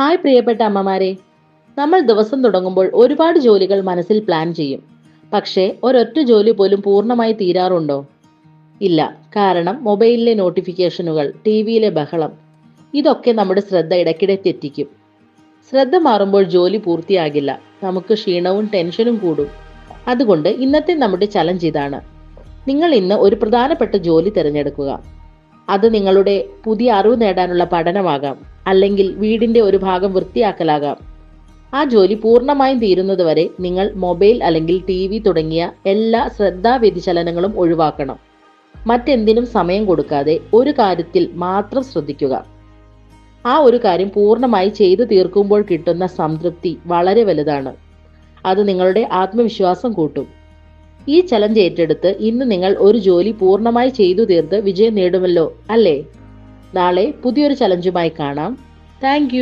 Hi പ്രിയപ്പെട്ട അമ്മമാരെ. നമ്മൾ ദിവസം തുടങ്ങുമ്പോൾ ഒരുപാട് ജോലികൾ മനസ്സിൽ പ്ലാൻ ചെയ്യും. പക്ഷേ ഒരൊറ്റ ജോലി പോലും പൂർണ്ണമായി തീരാറുണ്ടോ? ഇല്ല. കാരണം മൊബൈലിലെ നോട്ടിഫിക്കേഷനുകൾ, ടിവിയിലെ ബഹളം, ഇതൊക്കെ നമ്മുടെ ശ്രദ്ധ ഇടയ്ക്കിടെ തെറ്റിക്കും. ശ്രദ്ധ മാറുമ്പോൾ ജോലി പൂർത്തിയാകില്ല. നമുക്ക് ക്ഷീണവും ടെൻഷനും കൂടും. അതുകൊണ്ട് ഇന്നത്തെ നമ്മുടെ ചലഞ്ച് ഇതാണ്. നിങ്ങൾ ഇന്ന് ഒരു പ്രധാനപ്പെട്ട ജോലി തിരഞ്ഞെടുക്കുക. അത് നിങ്ങളുടെ പുതിയ അറിവ് നേടാനുള്ള പഠനമാകാം, അല്ലെങ്കിൽ വീടിന്റെ ഒരു ഭാഗം വൃത്തിയാക്കലാകാം. ആ ജോലി പൂർണ്ണമായും തീരുന്നതുവരെ നിങ്ങൾ മൊബൈൽ അല്ലെങ്കിൽ ടി തുടങ്ങിയ എല്ലാ ശ്രദ്ധാ വ്യതിചലനങ്ങളും ഒഴിവാക്കണം. മറ്റെന്തിനും സമയം കൊടുക്കാതെ ഒരു കാര്യത്തിൽ മാത്രം ശ്രദ്ധിക്കുക. ആ ഒരു കാര്യം പൂർണ്ണമായി ചെയ്തു തീർക്കുമ്പോൾ കിട്ടുന്ന സംതൃപ്തി വളരെ വലുതാണ്. അത് നിങ്ങളുടെ ആത്മവിശ്വാസം കൂട്ടും. ഈ ചലഞ്ച് ഏറ്റെടുത്ത് ഇന്ന് നിങ്ങൾ ഒരു ജോലി പൂർണ്ണമായി ചെയ്തു തീർത്ത് വിജയം നേടുമല്ലോ, അല്ലേ? നാളെ പുതിയൊരു ചലഞ്ചുമായി കാണാം. താങ്ക്